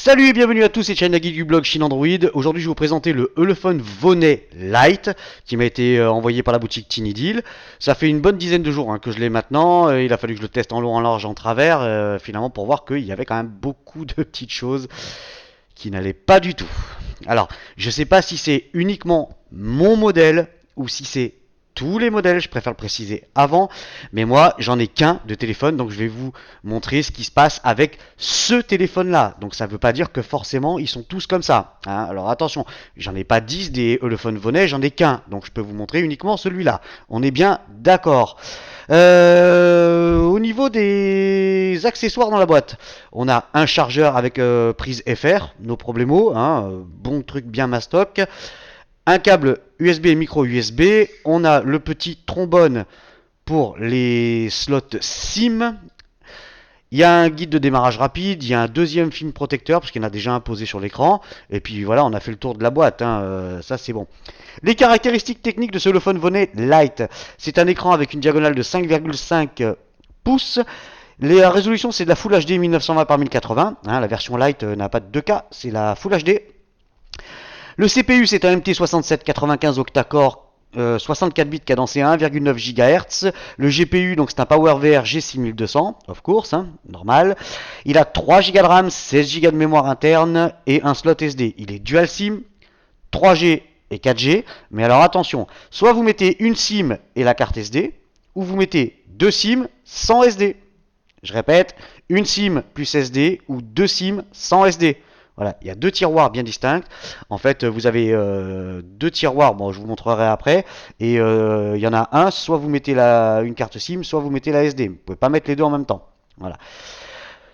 Salut et bienvenue à tous, c'est Nagui du blog Chine Android. Aujourd'hui je vais vous présenter le Elephone Vonnet Lite qui m'a été envoyé par la boutique Tiny Deal. Ça fait une bonne dizaine de jours que je l'ai maintenant. Il a fallu que je le teste en long, en large, en travers finalement pour voir qu'il y avait quand même beaucoup de petites choses qui n'allaient pas du tout. Alors je sais pas si c'est uniquement mon modèle ou si c'est tous les modèles, je préfère le préciser avant, mais moi j'en ai qu'un de téléphone, donc je vais vous montrer ce qui se passe avec ce téléphone là. Donc ça ne veut pas dire que forcément ils sont tous comme ça, hein. Alors attention, j'en ai pas 10 des Elephone Vonnet, j'en ai qu'un, donc je peux vous montrer uniquement celui-là. On est bien d'accord. Au niveau des accessoires dans la boîte, on a un chargeur avec prise FR, nos problemos, hein, bon truc bien mastoc. Un câble USB et micro USB. On a le petit trombone pour les slots SIM. Il y a un guide de démarrage rapide, il y a un deuxième film protecteur, parce qu'il y en a déjà un posé sur l'écran. Et puis voilà, on a fait le tour de la boîte, hein, ça c'est bon. Les caractéristiques techniques de ce Elephone Vonnet Lite. C'est un écran avec une diagonale de 5,5 pouces. La résolution c'est de la Full HD 1920 par 1080. Hein, la version Lite n'a pas de 2K, c'est la Full HD. Le CPU c'est un MT6795 octa-core 64 bits cadencé à 1,9 GHz. Le GPU, donc c'est un PowerVR G6200, of course, hein, normal. Il a 3 Go de RAM, 16 Go de mémoire interne et un slot SD. Il est dual SIM, 3G et 4G. Mais alors attention, soit vous mettez une SIM et la carte SD, ou vous mettez deux SIM sans SD. Je répète, une SIM plus SD ou deux SIM sans SD. Voilà, il y a deux tiroirs bien distincts. En fait, vous avez deux tiroirs, bon, je vous montrerai après. Et il y en a un, soit vous mettez une carte SIM, soit vous mettez la SD. Vous ne pouvez pas mettre les deux en même temps. Voilà.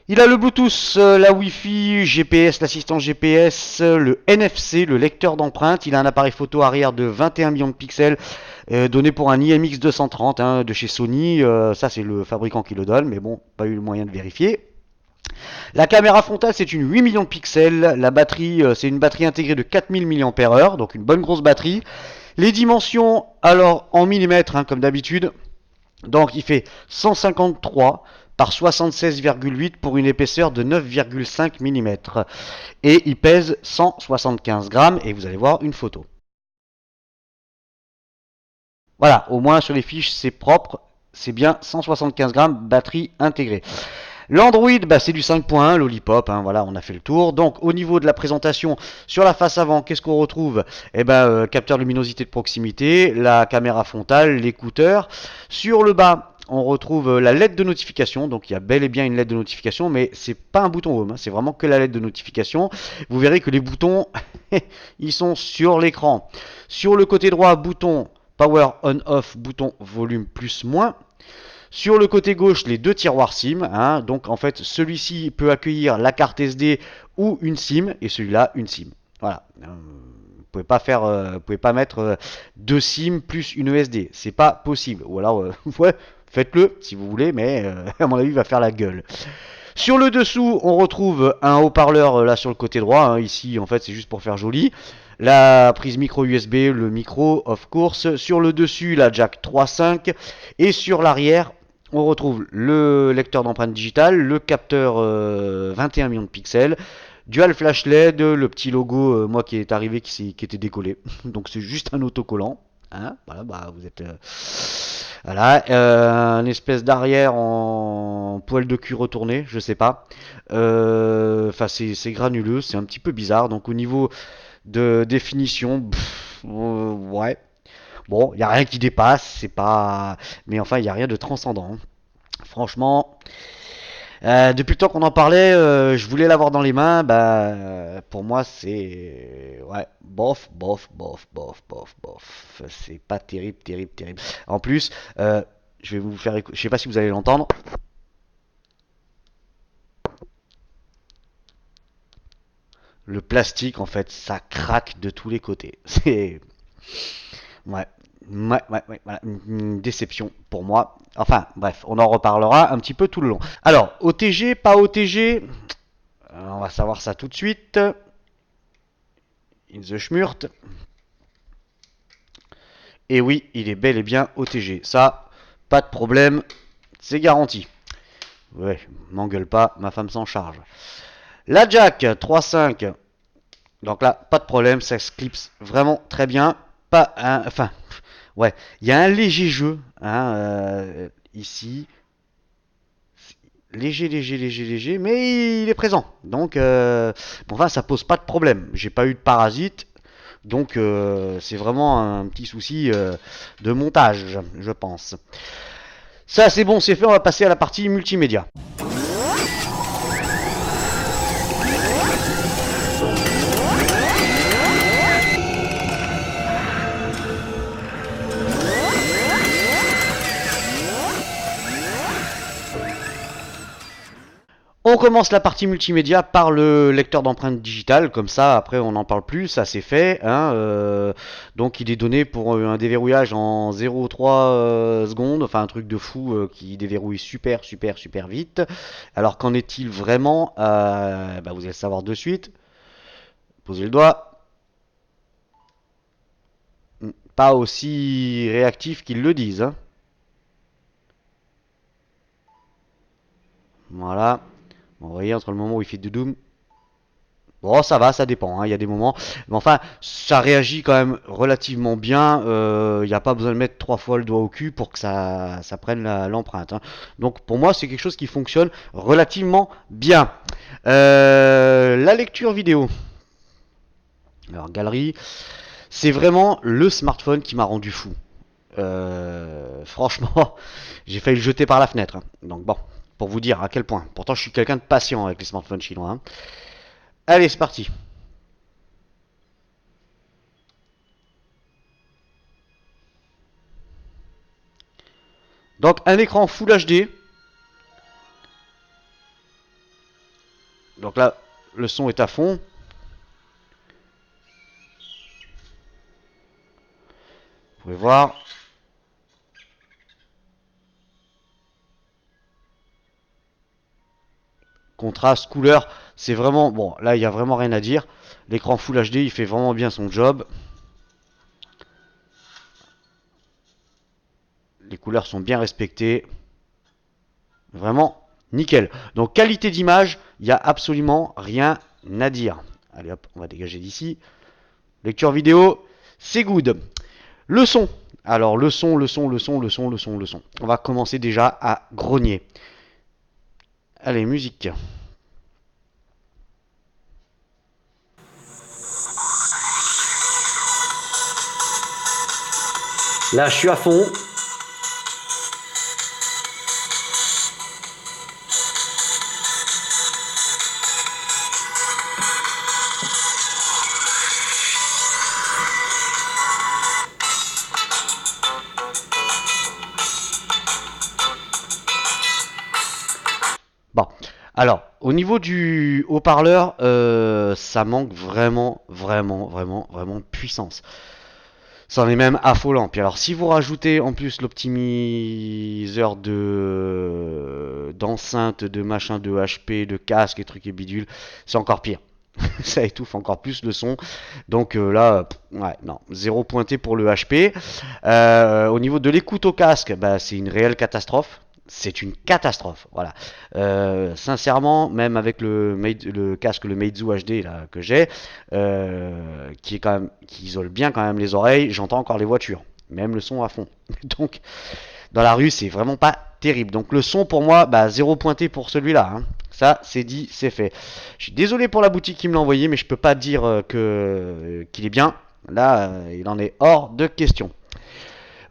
Il a le Bluetooth, la Wi-Fi, GPS, l'assistant GPS, le NFC, le lecteur d'empreintes. Il a un appareil photo arrière de 21 millions de pixels, donné pour un IMX 230 hein, de chez Sony. Ça, c'est le fabricant qui le donne, mais bon, pas eu le moyen de vérifier. La caméra frontale c'est une 8 millions de pixels, la batterie c'est une batterie intégrée de 4000 mAh, donc une bonne grosse batterie. Les dimensions alors en millimètres hein, comme d'habitude, donc il fait 153 par 76,8 pour une épaisseur de 9,5 mm. Et il pèse 175 grammes et vous allez voir une photo. Voilà, au moins sur les fiches c'est propre, c'est bien 175 grammes batterie intégrée. L'Android, bah, c'est du 5.1, Lollipop, hein, voilà, on a fait le tour. Donc au niveau de la présentation, sur la face avant, qu'est-ce qu'on retrouve? Eh ben, capteur de luminosité de proximité, la caméra frontale, l'écouteur. Sur le bas, on retrouve la LED de notification, donc il y a bel et bien une LED de notification, mais c'est pas un bouton home, hein, c'est vraiment que la LED de notification. Vous verrez que les boutons, ils sont sur l'écran. Sur le côté droit, bouton Power On-Off, bouton volume plus moins. Sur le côté gauche, les deux tiroirs SIM. Hein, donc en fait, celui-ci peut accueillir la carte SD ou une SIM, et celui-là une SIM. Voilà. Vous pouvez pas faire, vous pouvez pas mettre deux SIM plus une SD. C'est pas possible. Ou alors, ouais, faites-le si vous voulez, mais à mon avis, il va faire la gueule. Sur le dessous, on retrouve un haut-parleur là sur le côté droit. Hein, ici, en fait, c'est juste pour faire joli. La prise micro USB, le micro, of course. Sur le dessus, la jack 3.5. Et sur l'arrière, on retrouve le lecteur d'empreinte digitale, le capteur 21 millions de pixels, dual flash LED, le petit logo, moi qui est arrivé, qui était décollé. Donc c'est juste un autocollant. Hein, voilà, bah vous êtes voilà, une espèce d'arrière en poil de cul retourné, je sais pas. Enfin, c'est granuleux, c'est un petit peu bizarre. Donc au niveau de définition, ouais. Bon, il n'y a rien qui dépasse, c'est pas. Mais enfin, il n'y a rien de transcendant. Franchement, depuis le temps qu'on en parlait, je voulais l'avoir dans les mains. Bah, pour moi, c'est. Ouais, bof, bof, bof, bof, bof, bof. C'est pas terrible, terrible, terrible. En plus, je vais vous faire écouter. Je sais pas si vous allez l'entendre. Le plastique, en fait, ça craque de tous les côtés. C'est. Ouais. Ouais, ouais, ouais, voilà. Une déception pour moi. Enfin, bref, on en reparlera un petit peu tout le long. Alors, OTG, pas OTG, on va savoir ça tout de suite. In the schmurt. Et oui, il est bel et bien OTG. Ça, pas de problème, c'est garanti. Ouais, m'engueule pas, ma femme s'en charge. La jack 3.5. Donc là, pas de problème, ça se clipse vraiment très bien. Pas un, enfin, ouais, il y a un léger jeu hein, ici. Léger, léger, léger, léger, mais il est présent. Donc, bon, enfin, ça pose pas de problème. J'ai pas eu de parasite. Donc, c'est vraiment un petit souci de montage, je pense. Ça, c'est bon, c'est fait. On va passer à la partie multimédia. On commence la partie multimédia par le lecteur d'empreintes digitales, comme ça après on n'en parle plus, ça c'est fait. Hein, donc il est donné pour un déverrouillage en 0,3 secondes, enfin un truc de fou qui déverrouille super super super vite. Alors qu'en est-il vraiment bah, vous allez le savoir de suite. Posez le doigt. Pas aussi réactif qu'ils le disent. Hein. Voilà. Bon, vous voyez entre le moment où il fait du doom. Bon, ça va, ça dépend, hein, il y a des moments. Mais enfin, ça réagit quand même relativement bien. Il n'y a pas besoin de mettre 3 fois le doigt au cul pour que ça prenne l'empreinte. Hein. Donc pour moi, c'est quelque chose qui fonctionne relativement bien. La lecture vidéo. Alors, galerie, c'est vraiment le smartphone qui m'a rendu fou. Franchement, j'ai failli le jeter par la fenêtre. Hein. Donc bon, pour vous dire à quel point. Pourtant, je suis quelqu'un de patient avec les smartphones chinois. Hein. Allez, c'est parti. Donc un écran Full HD. Donc là, le son est à fond. Vous pouvez voir. Contraste, couleur, c'est vraiment... Bon, là, il n'y a vraiment rien à dire. L'écran Full HD, il fait vraiment bien son job. Les couleurs sont bien respectées. Vraiment nickel. Donc qualité d'image, il n'y a absolument rien à dire. Allez hop, on va dégager d'ici. Lecture vidéo, c'est good. Le son. Alors le son, le son, le son, le son, le son, le son. On va commencer déjà à grogner. Allez, musique. Là, je suis à fond. Bon, alors, au niveau du haut-parleur, ça manque vraiment, vraiment, vraiment, vraiment de puissance. Ça en est même affolant. Puis alors, si vous rajoutez en plus l'optimiseur d'enceinte, de machin, de HP, de casque et trucs et bidules, c'est encore pire. Ça étouffe encore plus le son. Donc là, ouais, non, zéro pointé pour le HP. Au niveau de l'écoute au casque, bah, c'est une réelle catastrophe. C'est une catastrophe, voilà. Sincèrement, même avec le casque, le Meizu HD là, que j'ai, qui est quand même, qui isole bien quand même les oreilles, j'entends encore les voitures, même le son à fond. Donc, dans la rue, c'est vraiment pas terrible. Donc le son pour moi, bah, zéro pointé pour celui-là. Hein. Ça, c'est dit, c'est fait. Je suis désolé pour la boutique qui me l'a envoyé, mais je peux pas dire qu'il est bien. Là, il en est hors de question.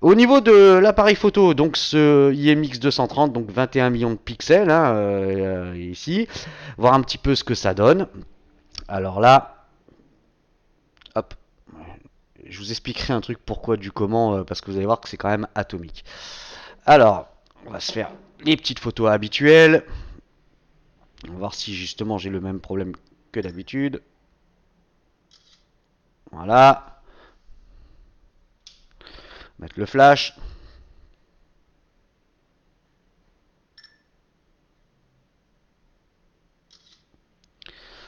Au niveau de l'appareil photo, donc ce IMX 230, donc 21 millions de pixels hein, ici, voir un petit peu ce que ça donne. Alors là, hop, je vous expliquerai un truc pourquoi du comment, parce que vous allez voir que c'est quand même atomique. Alors, on va se faire les petites photos habituelles. On va voir si justement j'ai le même problème que d'habitude. Voilà. Mettre le flash.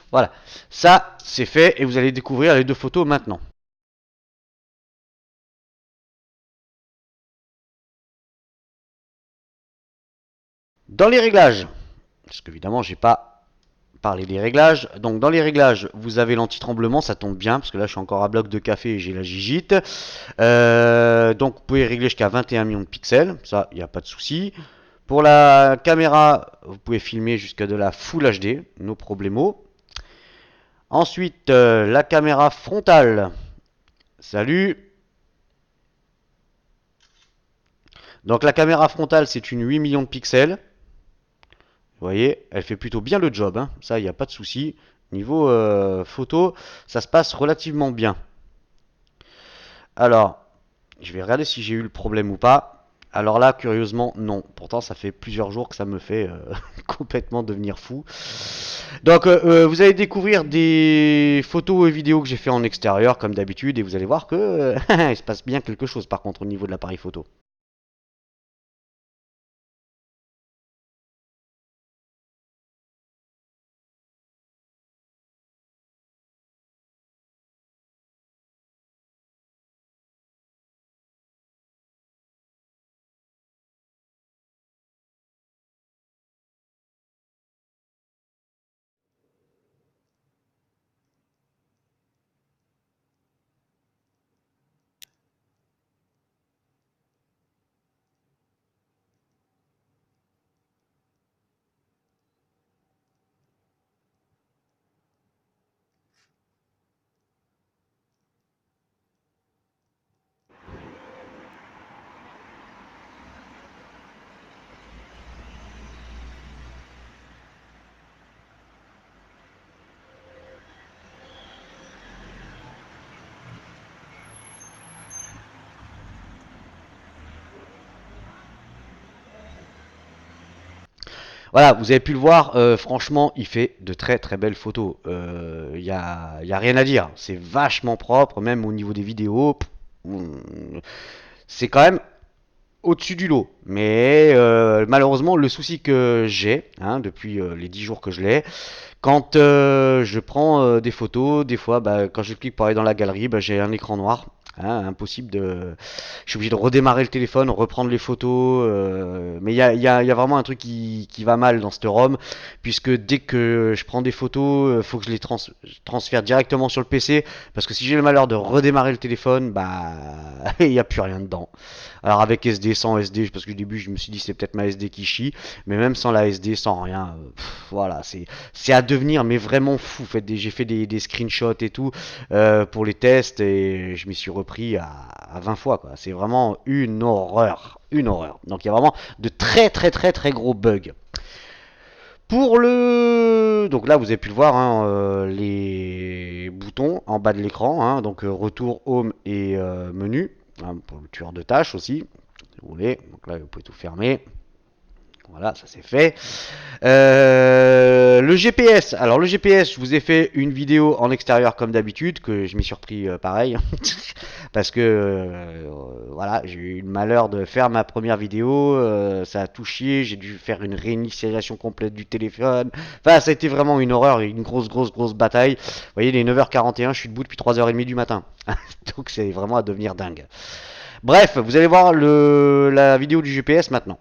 Voilà. Ça, c'est fait et vous allez découvrir les deux photos maintenant. Dans les réglages, parce qu'évidemment, j'ai pas parler des réglages. Donc dans les réglages, vous avez l'anti-tremblement, ça tombe bien, parce que là je suis encore à bloc de café et j'ai la gigite. Donc vous pouvez régler jusqu'à 21 millions de pixels, ça, il n'y a pas de souci. Pour la caméra, vous pouvez filmer jusqu'à de la Full HD, no problemo. Ensuite, la caméra frontale. Salut. Donc la caméra frontale, c'est une 8 millions de pixels. Vous voyez, elle fait plutôt bien le job, hein. Ça, il n'y a pas de souci. Niveau photo, ça se passe relativement bien. Alors, je vais regarder si j'ai eu le problème ou pas. Alors là, curieusement, non. Pourtant, ça fait plusieurs jours que ça me fait complètement devenir fou. Donc, vous allez découvrir des photos et vidéos que j'ai fait en extérieur, comme d'habitude, et vous allez voir que il se passe bien quelque chose, par contre, au niveau de l'appareil photo. Voilà, vous avez pu le voir, franchement, il fait de très très belles photos. Y a rien à dire, c'est vachement propre, même au niveau des vidéos. C'est quand même au-dessus du lot. Mais malheureusement, le souci que j'ai, hein, depuis les 10 jours que je l'ai, quand je prends des photos, des fois, bah, quand je clique pour aller dans la galerie, bah, j'ai un écran noir. Hein, impossible de. Je suis obligé de redémarrer le téléphone, reprendre les photos. Mais il y a vraiment un truc qui va mal dans cette ROM, puisque dès que je prends des photos, il faut que je les transfère directement sur le PC, parce que si j'ai le malheur de redémarrer le téléphone, bah il n'y a plus rien dedans. Alors avec SD, sans SD, parce que au début je me suis dit c'est peut-être ma SD qui chie, mais même sans la SD, sans rien, voilà, c'est à devenir, mais vraiment fou. J'ai fait des screenshots et tout pour les tests et je m'y suis repris à 20 fois, quoi. C'est vraiment une horreur, une horreur. Donc il y a vraiment de très très très très gros bugs. Pour le... Donc là, vous avez pu le voir, hein, les boutons en bas de l'écran, hein, donc retour, home et menu, hein, pour le tueur de tâches aussi, si vous voulez. Donc là, vous pouvez tout fermer. Voilà, ça c'est fait. Le GPS. Alors le GPS, je vous ai fait une vidéo en extérieur comme d'habitude, que je m'y suis repris pareil. Parce que voilà, j'ai eu le malheur de faire ma première vidéo, ça a tout chié, j'ai dû faire une réinitialisation complète du téléphone. Enfin, ça a été vraiment une horreur, une grosse grosse grosse bataille. Vous voyez, il est 9h41, je suis debout depuis 3h30 du matin. Donc c'est vraiment à devenir dingue. Bref, vous allez voir la vidéo du GPS maintenant.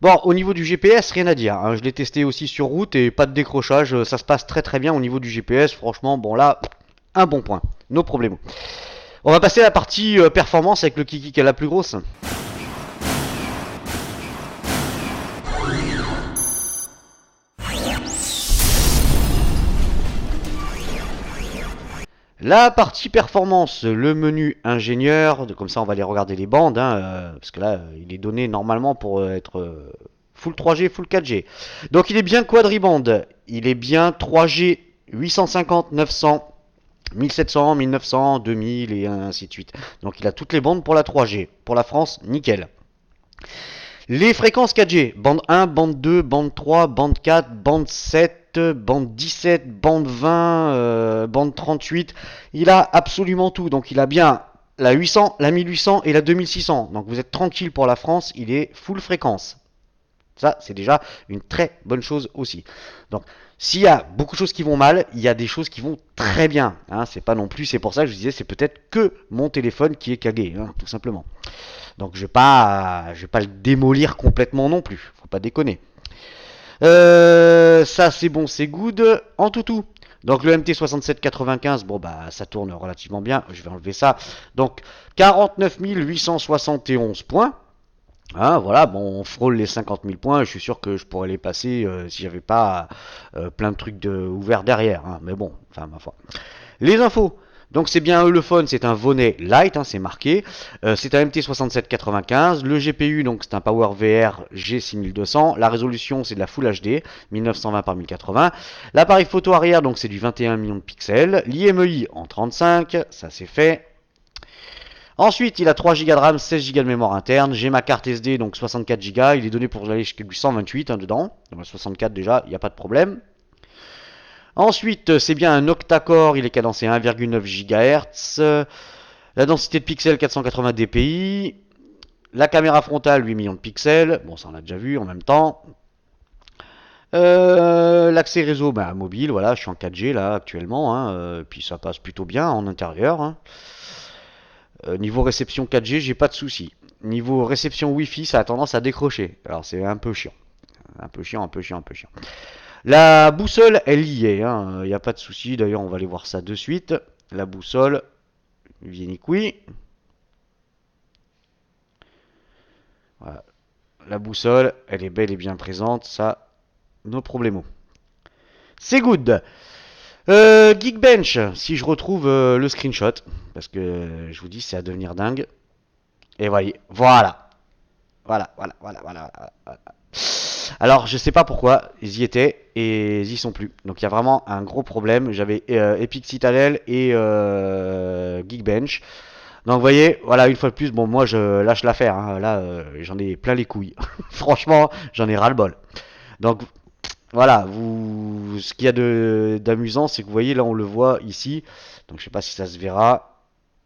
Bon, au niveau du GPS, rien à dire, hein. Je l'ai testé aussi sur route et pas de décrochage. Ça se passe très très bien au niveau du GPS. Franchement, bon là, un bon point. No problème. On va passer à la partie performance avec le kiki qui est la plus grosse. La partie performance, le menu ingénieur, comme ça on va aller regarder les bandes, hein, parce que là il est donné normalement pour être full 3G, full 4G. Donc il est bien quadriband, il est bien 3G 850, 900, 1700, 1900, 2000 et ainsi de suite. Donc il a toutes les bandes pour la 3G. Pour la France, nickel. Les fréquences 4G, bande 1, bande 2, bande 3, bande 4, bande 7, bande 17, bande 20, bande 38. Il a absolument tout. Donc il a bien la 800, la 1800 et la 2600. Donc vous êtes tranquille pour la France, il est full fréquence. Ça, c'est déjà une très bonne chose aussi. Donc, s'il y a beaucoup de choses qui vont mal, il y a des choses qui vont très bien. Hein, c'est pas non plus, c'est pour ça que je disais, c'est peut-être que mon téléphone qui est cagué, hein, tout simplement. Donc, je vais pas le démolir complètement non plus. Faut pas déconner. Ça, c'est bon, c'est good. En tout. Donc, le MT6795, bon, bah, ça tourne relativement bien. Je vais enlever ça. Donc, 49 871 points. Hein, voilà, bon, on frôle les 50 000 points. Je suis sûr que je pourrais les passer si j'avais pas plein de trucs ouverts derrière. Hein, mais bon, enfin, ma foi. Les infos. Donc c'est bien un Ulefone, c'est un Vonnet Lite, hein, c'est marqué. C'est un MT6795. Le GPU, donc c'est un PowerVR G6200. La résolution, c'est de la Full HD, 1920 par 1080. L'appareil photo arrière, donc c'est du 21 millions de pixels. L'IMEI en 35, ça c'est fait. Ensuite, il a 3 Go de RAM, 16 Go de mémoire interne. J'ai ma carte SD, donc 64 Go. Il est donné pour aller jusqu'à du 128 hein, dedans. Donc 64 déjà, il n'y a pas de problème. Ensuite, c'est bien un octa-core, il est cadencé à 1,9 GHz. La densité de pixels 480 dpi. La caméra frontale 8 millions de pixels. Bon, ça on l'a déjà vu en même temps. L'accès réseau bah, mobile, voilà, je suis en 4G là actuellement. Hein, puis ça passe plutôt bien en intérieur. Hein. Niveau réception 4G, j'ai pas de soucis. Niveau réception Wi-Fi, ça a tendance à décrocher. Alors c'est un peu chiant. Un peu chiant, un peu chiant, un peu chiant. La boussole, elle y est. Il n'y a pas de souci. D'ailleurs, on va aller voir ça de suite. La boussole, Vieniqui. Voilà. La boussole, elle est belle et bien présente. Ça, nos problèmes. C'est good. Geekbench, si je retrouve le screenshot, parce que je vous dis, c'est à devenir dingue. Et voyez, voilà. Voilà. Alors, je sais pas pourquoi, ils y étaient et ils y sont plus. Donc, il y a vraiment un gros problème. J'avais Epic Citadel et Geekbench. Donc, vous voyez, voilà, une fois de plus, bon, moi, je lâche l'affaire. Hein. Là, j'en ai plein les couilles. Franchement, j'en ai ras-le-bol. Donc, voilà, ce qu'il y a d'amusant, c'est que vous voyez, là, on le voit ici. Donc, je sais pas si ça se verra.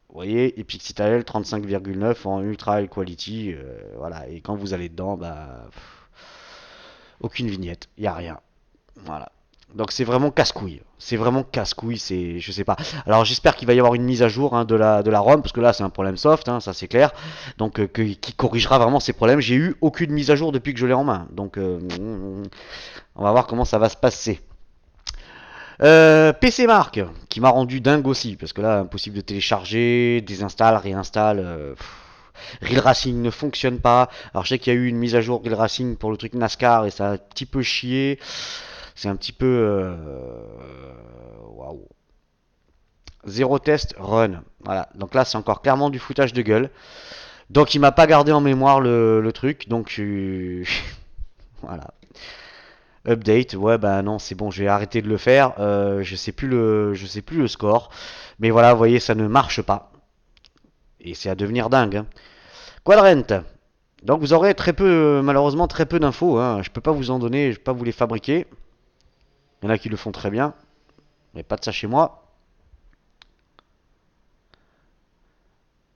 Vous voyez, Epic Citadel 35,9 en Ultra High Quality. Voilà, et quand vous allez dedans, bah. Aucune vignette, il n'y a rien. Voilà. Donc c'est vraiment casse-couille. C'est vraiment casse-couille, c'est. Je sais pas. Alors j'espère qu'il va y avoir une mise à jour hein, de la ROM, parce que là c'est un problème soft, hein, ça c'est clair. Donc qui corrigera vraiment ces problèmes. J'ai eu aucune mise à jour depuis que je l'ai en main. Donc on va voir comment ça va se passer. PC Mark, qui m'a rendu dingue aussi, parce que là, impossible de télécharger, désinstalle, réinstalle. Real Racing ne fonctionne pas. Alors je sais qu'il y a eu une mise à jour Real Racing pour le truc NASCAR et ça a un petit peu chié. C'est un petit peu... Waouh. Zéro test, run. Voilà. Donc là, c'est encore clairement du foutage de gueule. Donc il m'a pas gardé en mémoire le truc. Donc voilà. Update, ouais bah non c'est bon j'ai arrêté de le faire, je sais plus le score, mais voilà vous voyez ça ne marche pas et c'est à devenir dingue. Hein. Quadrant, donc vous aurez très peu malheureusement très peu d'infos, hein. Je peux pas vous en donner, je peux pas vous les fabriquer. Il y en a qui le font très bien, mais pas de ça chez moi.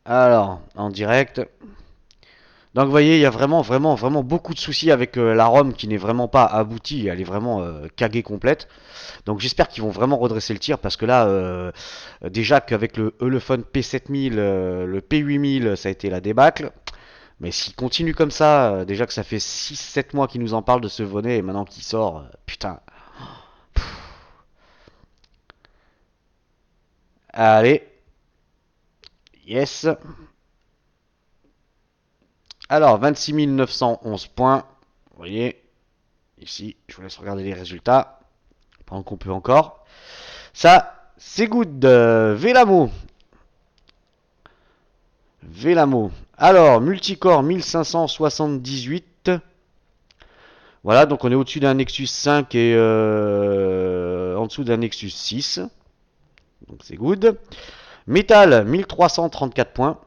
Alors en direct. Donc vous voyez, il y a vraiment beaucoup de soucis avec la ROM qui n'est vraiment pas aboutie, elle est vraiment caguée complète. Donc j'espère qu'ils vont vraiment redresser le tir parce que là, déjà qu'avec le Ulefone P7000, le P8000, ça a été la débâcle. Mais s'il continue comme ça, déjà que ça fait 6-7 mois qu'il nous en parle de ce Vonnet et maintenant qu'il sort, putain. Allez, yes. Alors, 26 911 points. Vous voyez, ici, je vous laisse regarder les résultats. Pendant qu'on peut encore. Ça, c'est good. Vélamo. Vélamo. Alors, multicore 1578. Voilà, donc on est au-dessus d'un Nexus 5 et en dessous d'un Nexus 6. Donc c'est good. Metal, 1334 points.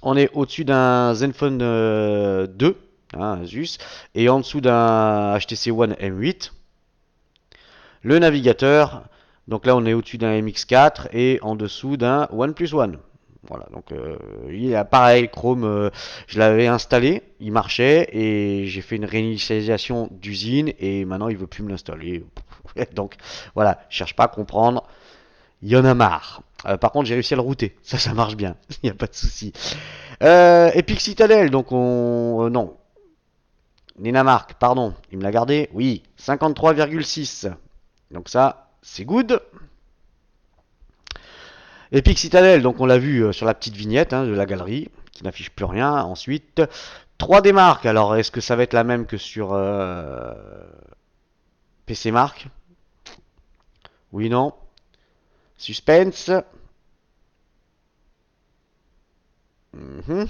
On est au-dessus d'un Zenfone 2, hein, Asus, et en dessous d'un HTC One M8. Le navigateur, donc là on est au-dessus d'un MX4 et en dessous d'un OnePlus One. Voilà, donc il a pareil, Chrome, je l'avais installé, il marchait et j'ai fait une réinitialisation d'usine et maintenant il veut plus me l'installer. Donc voilà, je cherche pas à comprendre, il y en a marre. Par contre, j'ai réussi à le router, ça marche bien, il n'y a pas de souci. Epic Citadel, donc on. Non. Ninamark, pardon, il me l'a gardé. Oui, 53,6. Donc ça, c'est good. Epic Citadel, donc on l'a vu sur la petite vignette hein, de la galerie, qui n'affiche plus rien. Ensuite, 3D Mark. Alors, est-ce que ça va être la même que sur PC Mark? Oui, non. Suspense. Mhm.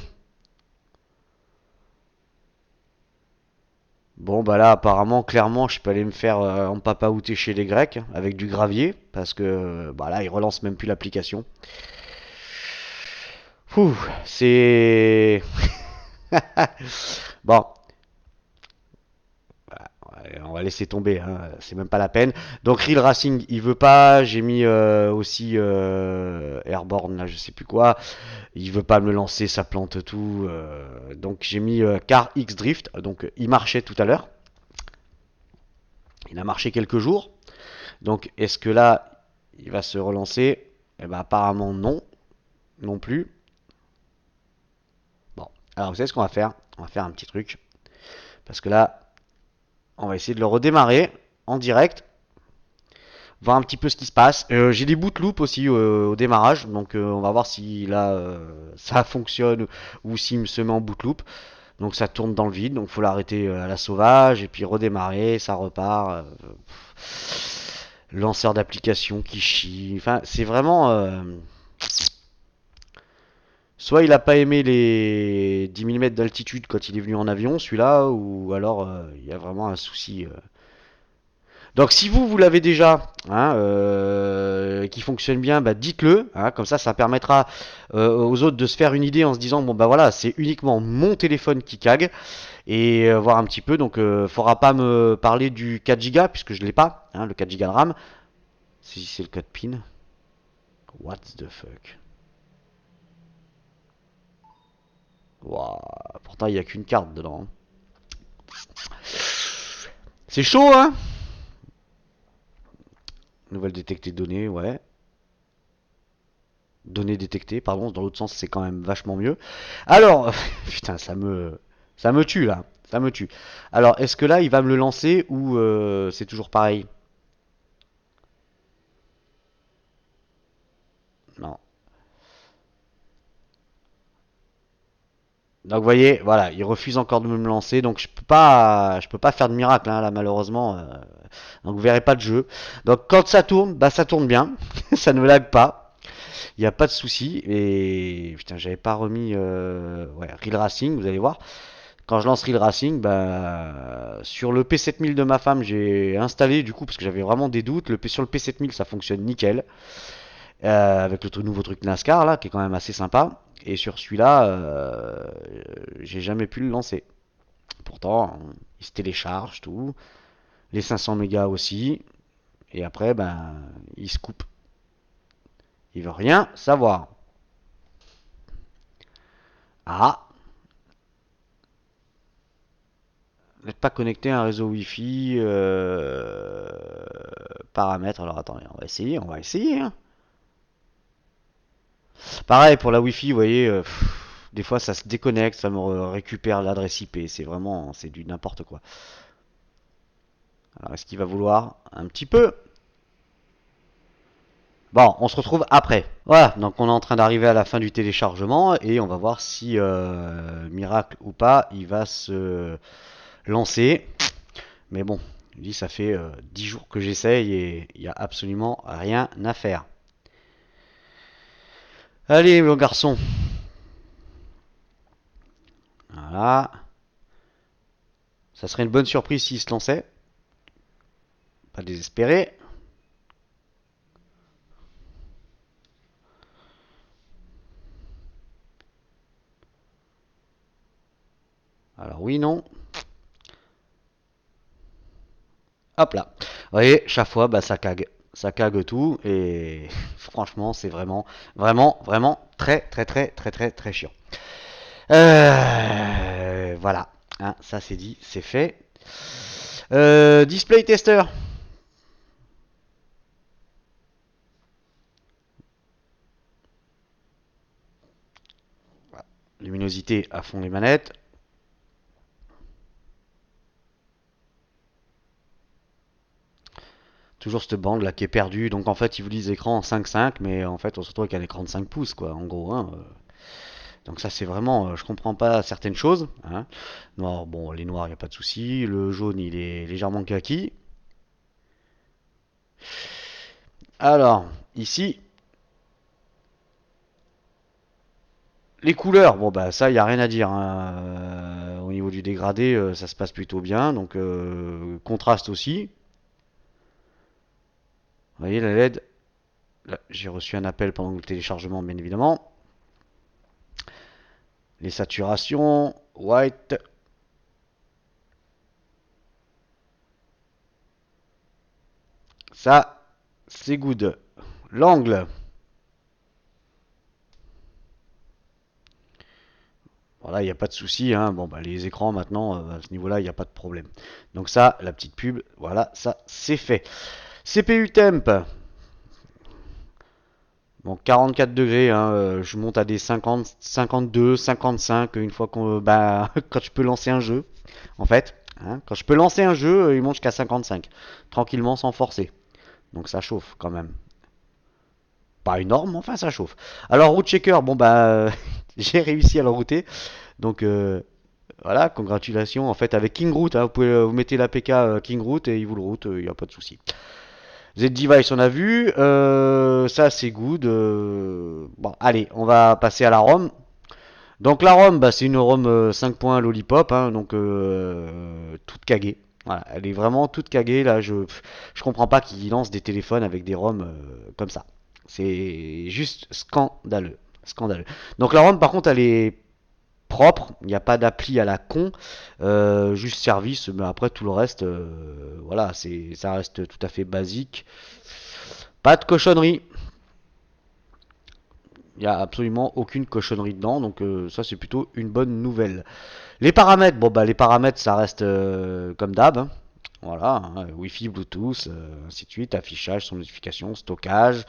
Bon, bah là, apparemment, clairement, je peux aller me faire en papaouter chez les Grecs avec du gravier, parce que bah là, ils relancent même plus l'application. Ouh, c'est. Bon, on va laisser tomber, hein, c'est même pas la peine. Donc Real Racing, il veut pas. J'ai mis aussi Airborne, là, je sais plus quoi. Il veut pas me lancer, ça plante tout. Donc j'ai mis Car X Drift. Donc il marchait tout à l'heure. Il a marché quelques jours. Donc est-ce que là, il va se relancer? Eh ben apparemment non, non plus. Bon, alors vous savez ce qu'on va faire? On va faire un petit truc. Parce que là, on va essayer de le redémarrer en direct. Voir un petit peu ce qui se passe. J'ai des boot loops aussi au démarrage. Donc on va voir si là ça fonctionne ou s'il se met en boot loop. Donc ça tourne dans le vide. Donc il faut l'arrêter à la sauvage. Et puis redémarrer. Ça repart. Lanceur d'application qui chie. Enfin, c'est vraiment. Soit il a pas aimé les 10 mm d'altitude quand il est venu en avion, celui-là, ou alors il y a vraiment un souci. Donc si vous l'avez déjà, hein, qui fonctionne bien, bah, dites-le, hein, comme ça permettra aux autres de se faire une idée en se disant bon bah voilà c'est uniquement mon téléphone qui cague et voir un petit peu. Donc faudra pas me parler du 4 Go puisque je l'ai pas, hein, le 4 Go de RAM. Si c'est le code PIN, what the fuck. Wow. Pourtant il y a qu'une carte dedans. C'est chaud hein. Nouvelle détectée données, ouais. Données détectées, pardon, dans l'autre sens c'est quand même vachement mieux. Alors, putain, ça me tue là, ça me tue. Alors, est-ce que là il va me le lancer ou c'est toujours pareil? Non. Donc vous voyez, voilà, il refuse encore de me le lancer, donc je peux pas faire de miracle hein, là malheureusement. Donc vous verrez pas de jeu. Donc quand ça tourne, bah ça tourne bien, ça ne lag pas. Il n'y a pas de souci. Et putain, j'avais pas remis ouais, Real Racing, vous allez voir. Quand je lance Real Racing, bah, sur le P7000 de ma femme, j'ai installé du coup parce que j'avais vraiment des doutes. Sur le P7000, ça fonctionne nickel avec le nouveau truc NASCAR là, qui est quand même assez sympa. Et sur celui-là, j'ai jamais pu le lancer. Pourtant, il se télécharge tout, les 500 mégas aussi. Et après, ben, il se coupe. Il veut rien savoir. Ah, n'êtes pas connecté à un réseau Wi-Fi. Paramètres. Alors attendez, on va essayer, hein. Pareil pour la Wi-Fi, vous voyez. des fois ça se déconnecte, ça me récupère l'adresse IP. C'est vraiment, c'est du n'importe quoi. Alors est-ce qu'il va vouloir un petit peu? Bon, on se retrouve après. Voilà, donc on est en train d'arriver à la fin du téléchargement et on va voir si, miracle ou pas, il va se lancer. Mais bon, je dis ça fait 10 jours que j'essaye et il n'y a absolument rien à faire. Allez, mon garçon. Voilà. Ça serait une bonne surprise s'il se lançait. Pas désespéré. Alors oui, non. Hop là. Vous voyez, chaque fois, bah, ça cague. Ça cague tout et franchement, c'est vraiment, vraiment, vraiment très, très, très, très, très, très chiant. Voilà. Hein, ça c'est dit, c'est fait. Display tester. Voilà. Luminosité à fond les manettes. Toujours cette bande là qui est perdue. Donc en fait, ils vous disent écran en 5.5, mais en fait, on se retrouve avec un écran de 5 pouces, quoi, en gros. Hein. Donc ça, c'est vraiment, je comprends pas certaines choses. Hein. Noir, bon, les noirs, il n'y a pas de souci. Le jaune, il est légèrement kaki. Alors, ici, les couleurs, bon bah ça, il n'y a rien à dire. Hein. Au niveau du dégradé, ça se passe plutôt bien. Donc, contraste aussi. Vous voyez la LED. Là, j'ai reçu un appel pendant le téléchargement, bien évidemment. Les saturations, white. Ça, c'est good. L'angle. Voilà, il n'y a pas de souci. Hein. Bon, bah, les écrans, maintenant, à ce niveau-là, il n'y a pas de problème. Donc ça, la petite pub, voilà, ça, c'est fait. CPU temp. Bon, 44 degrés, hein, je monte à des 50, 52, 55, une fois qu'on, bah, quand je peux lancer un jeu, en fait. Hein, quand je peux lancer un jeu, il monte jusqu'à 55. Tranquillement, sans forcer. Donc ça chauffe quand même. Pas énorme, mais enfin ça chauffe. Alors, route checker, bon bah, j'ai réussi à le router. Donc, voilà, congratulations. En fait, avec KingRoot, hein, vous pouvez vous mettez l'APK KingRoot et il vous le route, il n'y a pas de souci. Z-Device, on a vu. Ça, c'est good. Bon, allez, on va passer à la ROM. Donc, la ROM, bah, c'est une ROM 5.1 Lollipop, hein, donc toute caguée. Voilà, elle est vraiment toute caguée. Là, je comprends pas qu'ils lancent des téléphones avec des ROM comme ça. C'est juste scandaleux. Scandaleux. Donc, la ROM, par contre, elle est propre, il n'y a pas d'appli à la con, juste service, mais après tout le reste, voilà, ça reste tout à fait basique. Pas de cochonnerie, il n'y a absolument aucune cochonnerie dedans, donc ça c'est plutôt une bonne nouvelle. Les paramètres, bon bah les paramètres ça reste comme d'hab, hein. Voilà, hein, Wi-Fi, Bluetooth, ainsi de suite, affichage, son notification, stockage.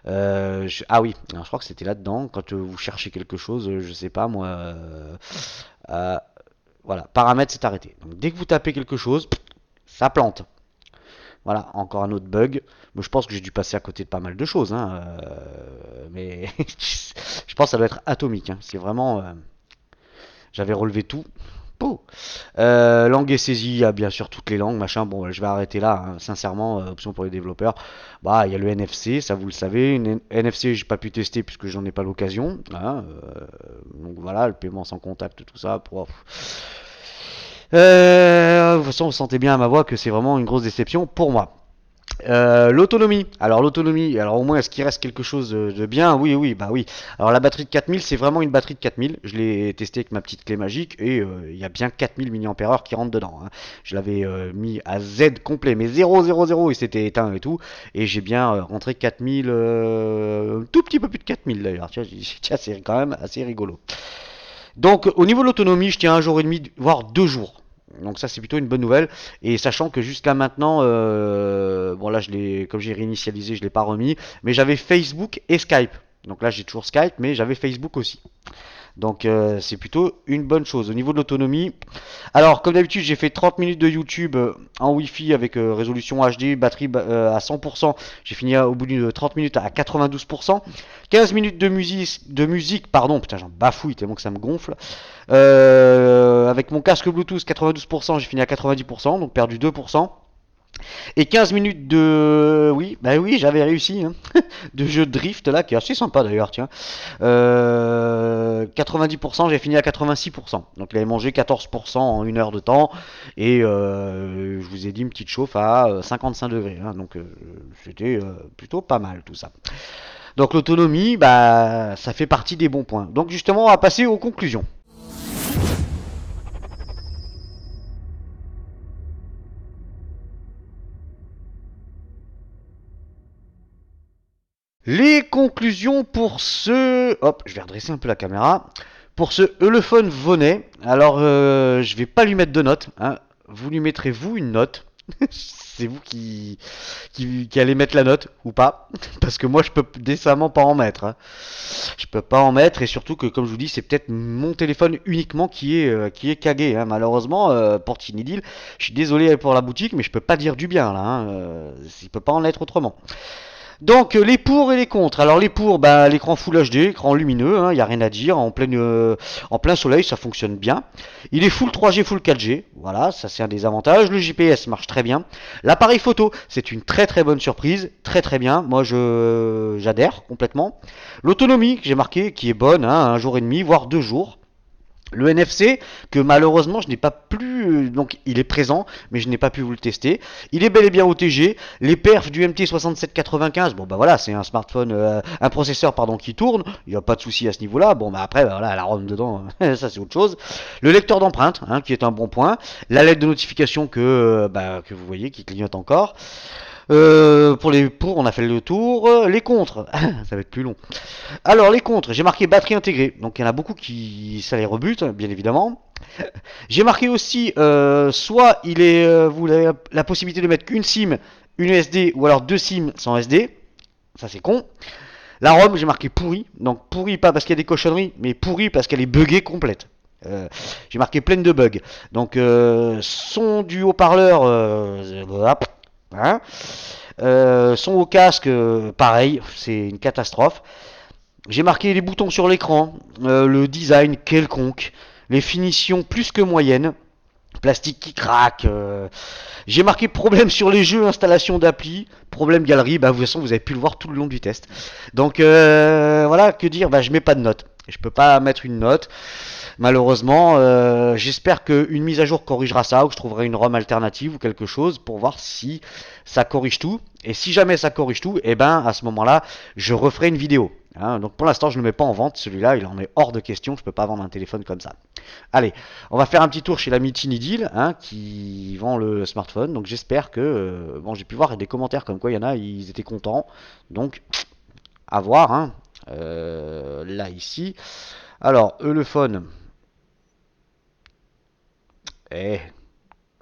Ah oui, alors, je crois que c'était là-dedans, quand vous cherchez quelque chose, je sais pas moi, euh, voilà, paramètres c'est arrêté. Donc dès que vous tapez quelque chose, ça plante. Voilà, encore un autre bug. Moi, je pense que j'ai dû passer à côté de pas mal de choses, hein, mais je pense que ça doit être atomique. Hein. C'est vraiment, j'avais relevé tout. Oh. Langue et saisie, il y a bien sûr toutes les langues, machin. Bon, je vais arrêter là, hein. Sincèrement, option pour les développeurs. Bah, il y a le NFC, ça vous le savez. Une NFC, j'ai pas pu tester puisque j'en ai pas l'occasion. Hein, donc voilà, le paiement sans contact, tout ça. De toute façon, vous sentez bien à ma voix que c'est vraiment une grosse déception pour moi. L'autonomie. Alors l'autonomie, alors au moins est-ce qu'il reste quelque chose de bien? Oui, oui, bah oui. Alors la batterie de 4000, c'est vraiment une batterie de 4000. Je l'ai testé avec ma petite clé magique et il y a bien 4000 mAh qui rentrent dedans. Hein. Je l'avais mis à Z complet, mais 000 et c'était éteint et tout. Et j'ai bien rentré 4000, un tout petit peu plus de 4000 d'ailleurs. Tiens, c'est quand même assez rigolo. Donc au niveau de l'autonomie, je tiens un jour et demi, voire 2 jours. Donc ça c'est plutôt une bonne nouvelle. Et sachant que jusqu'à maintenant, bon là comme j'ai réinitialisé, je l'ai pas remis, mais j'avais Facebook et Skype. Donc là j'ai toujours Skype, mais j'avais Facebook aussi. Donc c'est plutôt une bonne chose. Au niveau de l'autonomie, alors comme d'habitude j'ai fait 30 minutes de YouTube en Wi-Fi avec résolution HD, batterie à 100%. J'ai fini au bout de 30 minutes à 92%. 15 minutes de musique, pardon, putain j'en bafouille tellement que ça me gonfle. Avec mon casque Bluetooth 92%, j'ai fini à 90%, donc perdu 2%. Et 15 minutes de... Oui, bah oui, j'avais réussi, hein, de jeu de drift là, qui est assez sympa d'ailleurs, tiens. 90%, j'ai fini à 86%. Donc il avait mangé 14% en une heure de temps. Et je vous ai dit une petite chauffe à 55 degrés. Hein, donc c'était plutôt pas mal tout ça. Donc l'autonomie, bah, ça fait partie des bons points. Donc justement, on va passer aux conclusions. Les conclusions pour ce... Hop, je vais redresser un peu la caméra. Pour ce Elephone Vonnet, alors je vais pas lui mettre de note. Hein. Vous lui mettrez vous une note. C'est vous qui allez mettre la note ou pas. Parce que moi je peux décemment pas en mettre. Hein. Je peux pas en mettre et surtout que comme je vous dis c'est peut-être mon téléphone uniquement qui est cagué. Hein. Malheureusement pour Tinidil, je suis désolé pour la boutique mais je peux pas dire du bien là. Hein. Il peut pas en être autrement. Donc les pour et les contre. Alors les pour, bah, l'écran Full HD, écran lumineux, il n'y a rien à dire, en plein soleil ça fonctionne bien. Il est full 3G, full 4G, voilà, ça c'est un des avantages. Le GPS marche très bien. L'appareil photo, c'est une très très bonne surprise, très très bien. Moi j'adhère complètement. L'autonomie que j'ai marqué, qui est bonne, hein, un jour et demi, voire 2 jours. Le NFC, que malheureusement je n'ai pas pu, donc il est présent, mais je n'ai pas pu vous le tester. Il est bel et bien OTG. Les perfs du MT6795, bon bah voilà, c'est un smartphone, un processeur pardon qui tourne. Il n'y a pas de souci à ce niveau-là. Bon bah après, bah, voilà, la ROM dedans, ça c'est autre chose. Le lecteur d'empreintes, hein, qui est un bon point. La lettre de notification que vous voyez qui clignote encore. Pour les pour, on a fait le tour. Les contres, ça va être plus long. Alors les contres, j'ai marqué batterie intégrée, donc il y en a beaucoup qui ça les rebute, bien évidemment. J'ai marqué aussi, soit vous avez la possibilité de mettre qu'une SIM, une SD, ou alors deux SIM sans SD, ça c'est con. La ROM, j'ai marqué pourri, donc pourri pas parce qu'il y a des cochonneries, mais pourri parce qu'elle est buggée complète. J'ai marqué pleine de bugs. Donc son du haut-parleur, hein. Son au casque, pareil, c'est une catastrophe. J'ai marqué les boutons sur l'écran, le design quelconque, les finitions plus que moyennes, plastique qui craque. J'ai marqué problème sur les jeux, installation d'appli, problème galerie. Bah, de toute façon, vous avez pu le voir tout le long du test. Donc voilà, que dire, bah, je mets pas de note. Je peux pas mettre une note. Malheureusement, j'espère qu'une mise à jour corrigera ça, ou que je trouverai une ROM alternative ou quelque chose pour voir si ça corrige tout. Et si jamais ça corrige tout, et ben à ce moment-là, je referai une vidéo. Hein, donc pour l'instant, je ne le mets pas en vente. Celui-là, il en est hors de question. Je peux pas vendre un téléphone comme ça. Allez, on va faire un petit tour chez l'ami Tinidil, hein, qui vend le smartphone. Donc j'espère que bon, j'ai pu voir des commentaires comme quoi il y en a, ils étaient contents. Donc à voir. Hein. Là ici. Alors Elephone. Eh,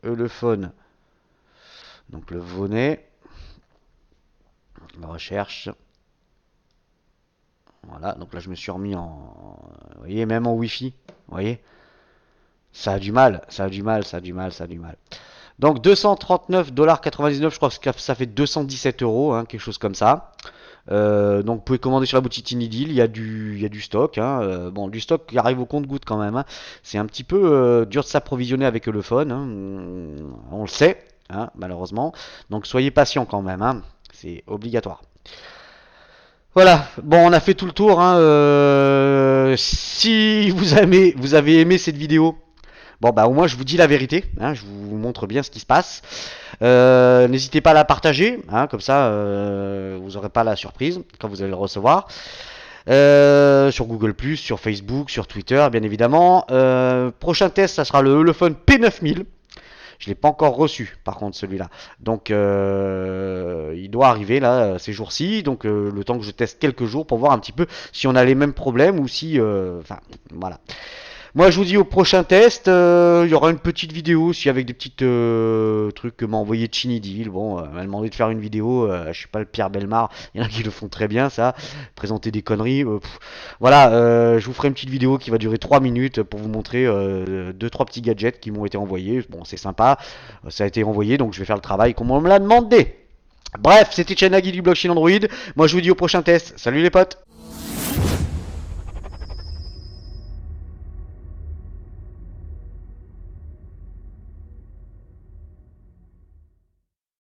Elephone. Donc le Vonnet. La recherche. Voilà, donc là je me suis remis vous voyez, même en Wi-Fi. Vous voyez, ça a du mal, ça a du mal, ça a du mal, ça a du mal. Donc 239,99$, je crois que ça fait 217 euros, hein, quelque chose comme ça. Donc vous pouvez commander sur la boutique Tinidil, il y a du stock. Hein. Bon, du stock qui arrive au compte-goutte quand même. Hein. C'est un petit peu dur de s'approvisionner avec le phone. Hein. On le sait, hein, malheureusement. Donc soyez patient quand même. Hein. C'est obligatoire. Voilà, bon, on a fait tout le tour. Hein. Si vous avez aimé cette vidéo, bon bah au moins je vous dis la vérité, hein, je vous montre bien ce qui se passe. N'hésitez pas à la partager, hein, comme ça vous n'aurez pas la surprise quand vous allez le recevoir. Sur Google+, sur Facebook, sur Twitter, bien évidemment. Prochain test, ça sera le Elephone P9000. Je l'ai pas encore reçu, par contre, celui-là. Donc, il doit arriver là ces jours-ci. Donc, le temps que je teste quelques jours pour voir un petit peu si on a les mêmes problèmes ou si, enfin, voilà. Moi, je vous dis au prochain test. Il y aura une petite vidéo aussi avec des petites trucs que m'a envoyé Chinidil. Bon, elle m'a demandé de faire une vidéo. Je suis pas le Pierre Belmar. Il y en a qui le font très bien, ça. Présenter des conneries. Voilà, je vous ferai une petite vidéo qui va durer 3 minutes pour vous montrer 2-3 petits gadgets qui m'ont été envoyés. Bon, c'est sympa. Ça a été envoyé, donc je vais faire le travail comme on me l'a demandé. Bref, c'était Chanagi du blockchain Android. Moi, je vous dis au prochain test. Salut les potes!